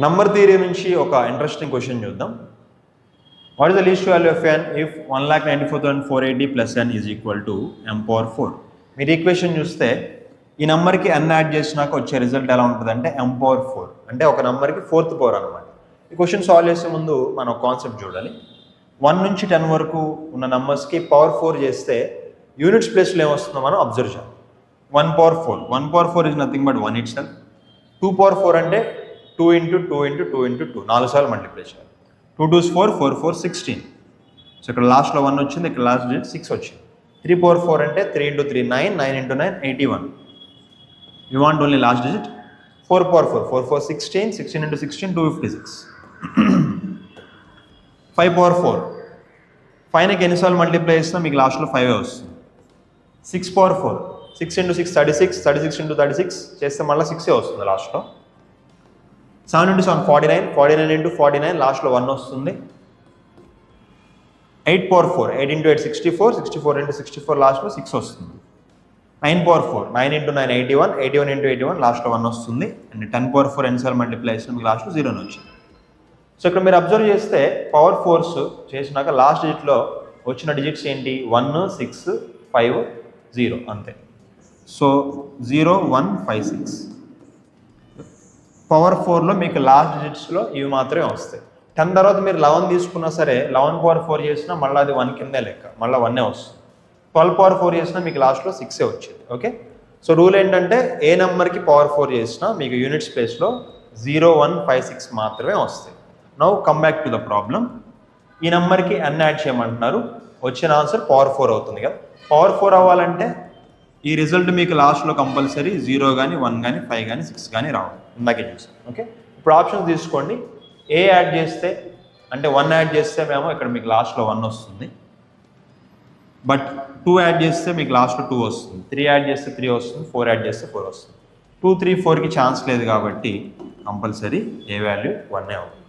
Number theory నుంచి ఒక interesting question చూద్దాం. What is the least value of n if 1,94,480 plus n is equal to m power 4? మీరు equation చూస్తే ఈ నెంబర్కి n యాడ్ చేసినాక వచ్చే రిజల్ట్ ఎలా ఉంటుందంటే m power 4, అంటే ఒక నెంబర్కి 4th పవర్ అనమాట. ఈ క్వశ్చన్ సాల్వ్ చేసే ముందు మనం కాన్సెప్ట్ చూడాలి. 1 నుంచి 10 వరకు ఉన్న నెంబర్స్కి పవర్ 4 చేస్తే యూనిట్స్ ప్లేస్లో ఏమొస్తుందో మనం అబ్జర్వ్ చేయాలి. 1 power 4, 1 power 4 is nothing but 1 itself. 2 power 4 అంటే 2 into 2 into 2 into 2, 4 సార్లు మల్టిప్లై చేయాలి. 2 2s 4, 4 4 16. సో ఇక్కడ లాస్ట్లో 1 వచ్చింది, ఇక్కడ లాస్ట్ డిజిట్ 6 వచ్చింది. 3 power 4 అంటే 3 into 3 9, 9 into 9 81. You want only last digit. 4 power 4, 4 4 16, 16 into 16 256. 5 power 4, 5కి ఎన్నిసార్లు మల్టిప్లై చేసినా మీకు లాస్ట్లో 5 వస్తుంది. 6 power 4, 6 into 6 36, 36 into 36 చేస్తే మళ్ళీ 6 వస్తుంది లాస్ట్లో. 7 into 7 49, 49 into 49 లాస్ట్లో 1 వస్తుంది. 8 power 4, 8 into 8 64, 64 into 64 లాస్ట్లో 6 వస్తుంది. 9 power 4, 9 into 9 81, 81 into 81 లాస్ట్లో 1 వస్తుంది. అండ్ 10 power 4 ఎన్నిసార్లు మల్టిప్లై చేసిన మీకు లాస్ట్లో 0 వచ్చింది. సో ఇక్కడ మీరు అబ్జర్వ్ చేస్తే పవర్ 4s చేసినాక లాస్ట్ డిజిట్లో వచ్చిన డిజిట్స్ ఏంటి? 1 6 5 0 అంతే. సో 0 1 5 6. పవర్ 4లో మీకు లాస్ట్ డిజిట్స్లో ఇవి మాత్రమే వస్తాయి. 10 తర్వాత మీరు 11 తీసుకున్నా సరే 11 power 4 చేసినా మళ్ళీ అది 1 కిందే లెక్క, మళ్ళీ 1 వస్తుంది. 12 power 4 చేసినా మీకు లాస్ట్లో 6 వచ్చింది. ఓకే, సో రూల్ ఏంటంటే ఏ నెంబర్కి పవర్ 4 చేసినా మీకు యూనిట్స్ ప్లేస్లో 0 1 5 6 మాత్రమే వస్తాయి. Now come back to the problem. ఈ నెంబర్కి n యాడ్ చేయమంటున్నారు, వచ్చిన ఆన్సర్ పవర్ 4 అవుతుంది కదా. పవర్ 4 అవ్వాలంటే ఈ రిజల్ట్ మీకు లాస్ట్లో కంపల్సరీ 0 కానీ 1 కానీ 5 కానీ 6 కానీ రావాలి. ఇందాకే చూసాం. ఓకే, ఇప్పుడు ఆప్షన్స్ తీసుకోండి. ఏ యాడ్ చేస్తే అంటే 1 యాడ్ చేస్తే మేము ఇక్కడ మీకు లాస్ట్లో 1 వస్తుంది. బట్ 2 యాడ్ చేస్తే మీకు లాస్ట్లో 2 వస్తుంది. 3 యాడ్ చేస్తే 3 వస్తుంది. 4 యాడ్ చేస్తే 4 వస్తుంది. 2 3 4కి ఛాన్స్ లేదు కాబట్టి కంపల్సరీ ఏ వాల్యూ 1 అవుతుంది.